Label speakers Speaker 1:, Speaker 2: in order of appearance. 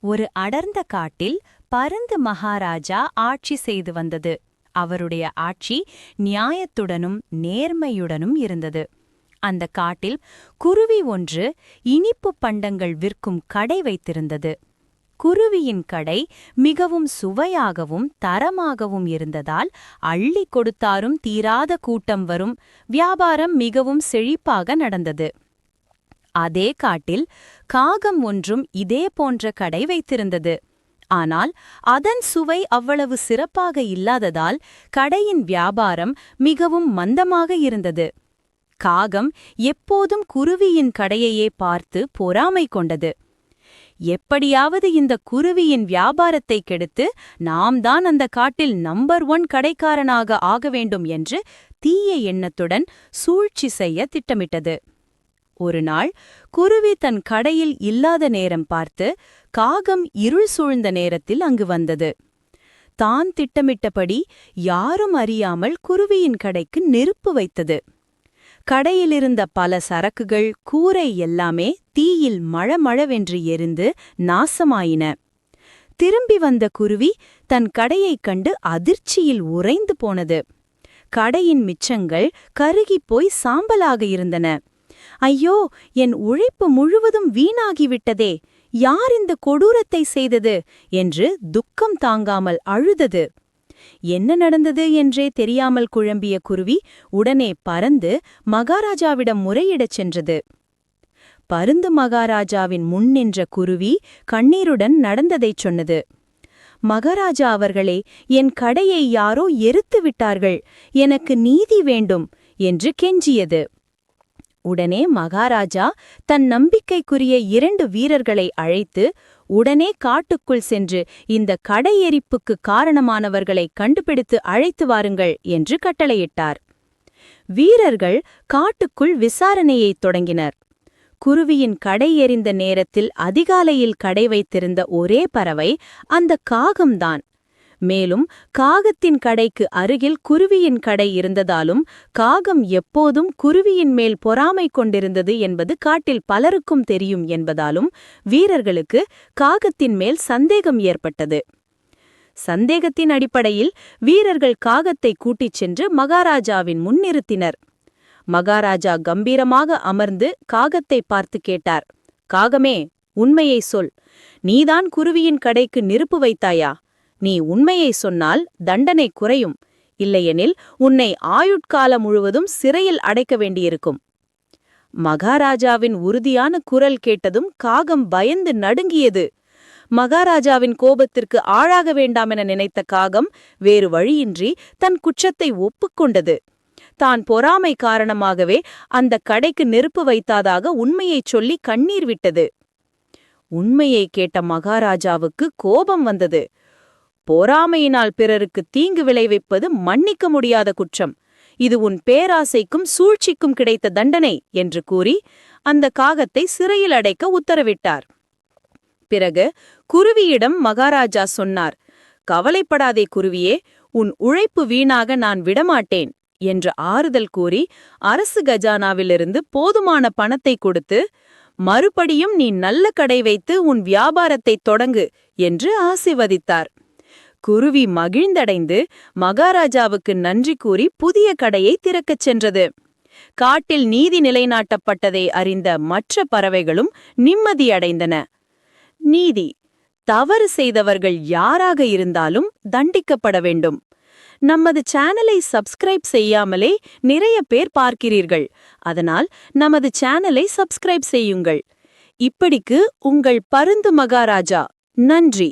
Speaker 1: ஒரு அடர்ந்த காட்டில் பருந்து மகாராஜா ஆட்சி செய்து வந்தது. அவருடைய ஆட்சி நியாயத்துடனும் நேர்மையுடனும் இருந்தது. அந்த காட்டில் குருவி ஒன்று இனிப்பு பண்டங்கள் விற்கும் கடை வைத்திருந்தது. குருவியின் கடை மிகவும் சுவையாகவும் தரமாகவும் இருந்ததால் அள்ளி கொடுத்தாரும் தீராத கூட்டம் வரும். வியாபாரம் மிகவும் செழிப்பாக நடந்தது. அதே காட்டில் காகம் ஒன்றும் இதே போன்ற கடை வைத்திருந்தது. ஆனால் அதன் சுவை அவ்வளவு சிறப்பாக இல்லாததால் கடையின் வியாபாரம் மிகவும் மந்தமாக இருந்தது. காகம் எப்போதும் குருவியின் கடையையே பார்த்து பொறாமை கொண்டது. எப்படியாவது இந்த குருவியின் வியாபாரத்தை கெடுத்து நாம் தான் அந்த காட்டில் நம்பர் 1 கடைக்காரனாக ஆக வேண்டும் என்று தீய எண்ணத்துடன் சூழ்ச்சி செய்ய திட்டமிட்டது. ஒரு நாள் குருவி தன் கடையில் இல்லாத நேரம் பார்த்து காகம் இருள் சூழ்ந்த நேரத்தில் அங்கு வந்தது. தான் திட்டமிட்டபடி யாரும் அறியாமல் குருவியின் கடைக்கு நெருப்பு வைத்தது. கடையிலிருந்த பல சரக்குகள், கூரை எல்லாமே தீயில் மழமழவென்று எரிந்து நாசமாயின. திரும்பி வந்த குருவி தன் கடையைக் கண்டு அதிர்ச்சியில் உறைந்து போனது. கடையின் மிச்சங்கள் கருகிப்போய் சாம்பலாக இருந்தன. ஐயோ, என் உழைப்பு முழுவதும் வீணாகிவிட்டதே, யார் இந்த கொடூரத்தை செய்தது என்று துக்கம் தாங்காமல் அழுதது. என்ன நடந்தது என்றே தெரியாமல் குழம்பிய குருவி உடனே பறந்து மகாராஜாவிடம் முறையிடச் சென்றது. பருந்து மகாராஜாவின் முன் நின்ற குருவி கண்ணீருடன் நடந்ததைச் சொன்னது. மகாராஜா அவர்களே, என் கடையை யாரோ எரித்து விட்டார்கள், எனக்கு நீதி வேண்டும் என்று கெஞ்சியது. உடனே மகாராஜா தன் நம்பிக்கைக்குரிய 2 வீரர்களை அழைத்து உடனே காட்டுக்குள் சென்று இந்த கடை எரிப்புக்கு காரணமானவர்களை கண்டுபிடித்து அழைத்து வாருங்கள் என்று கட்டளையிட்டார். வீரர்கள் காட்டுக்குள் விசாரணையைத் தொடங்கினர். குருவியின் கடை எரிந்த நேரத்தில் அதிகாலையில் கடை வைத்திருந்த ஒரே பறவை அந்த காகம்தான். மேலும் காகத்தின் கடைக்கு அருகில் குருவியின் கடை இருந்ததாலும் காகம் எப்போதும் குருவியின் மேல் பொறாமை கொண்டிருந்தது என்பது காட்டில் பலருக்கும் தெரியும் என்பதாலும் வீரர்களுக்கு காகத்தின் மேல் சந்தேகம் ஏற்பட்டது. சந்தேகத்தின் அடிப்படையில் வீரர்கள் காகத்தை கூட்டிச் சென்று மகாராஜாவின் முன் நிறுத்தினர். மகாராஜா கம்பீரமாக அமர்ந்து காகத்தை பார்த்து கேட்டார். காகமே, உண்மையை சொல். நீதான் குருவியின் கடைக்கு நெருப்பு வைத்தாயா? நீ உண்மையை சொன்னால் தண்டனை குறையும், இல்லையெனில் உன்னை ஆயுட்காலம் முழுவதும் சிறையில் அடைக்க வேண்டியிருக்கும். மகாராஜாவின் உறுதியான குரல் கேட்டதும் காகம் பயந்து நடுங்கியது. மகாராஜாவின் கோபத்திற்கு ஆளாக வேண்டாமென நினைத்த காகம் வேறு வழியின்றி தன் குற்றத்தை ஒப்புக்கொண்டது. தான் பொறாமை காரணமாகவே அந்த கடைக்கு நெருப்பு வைத்தாதாக உண்மையைச் சொல்லி கண்ணீர் விட்டது. உண்மையை கேட்ட மகாராஜாவுக்கு கோபம் வந்தது. பொறாமையினால் பிறருக்கு தீங்கு விளைவிப்பது மன்னிக்க முடியாத குற்றம். இது உன் பேராசைக்கும் சூழ்ச்சிக்கும் கிடைத்த தண்டனை என்று கூறி அந்த காகத்தை சிறையில் அடைக்க உத்தரவிட்டார். பிறகு குருவியிடம் மகாராஜா சொன்னார். கவலைப்படாதே குருவியே, உன் உழைப்பு வீணாக நான் விடமாட்டேன் என்று ஆறுதல் கூறி அரசு கஜானாவிலிருந்து போதுமான பணத்தை கொடுத்து மறுபடியும் நீ நல்ல கடை வைத்து உன் வியாபாரத்தை தொடங்கு என்று ஆசீர்வதித்தார். குருவி மகிழ்ந்தடைந்து மகாராஜாவுக்கு நன்றி கூறி புதிய கடையை திறக்கச் சென்றது. காட்டில் நீதி நிலைநாட்டப்பட்டதை அறிந்த மற்ற பறவைகளும் நிம்மதியடைந்தன. நீதி: தவறு செய்தவர்கள் யாராக இருந்தாலும் தண்டிக்கப்பட வேண்டும். நமது சேனலை சப்ஸ்கிரைப் செய்யாமலே நிறைய பேர் பார்க்கிறீர்கள். அதனால் நமது சேனலை சப்ஸ்கிரைப் செய்யுங்கள். இப்படிக்கு உங்கள் பருந்து மகாராஜா. நன்றி.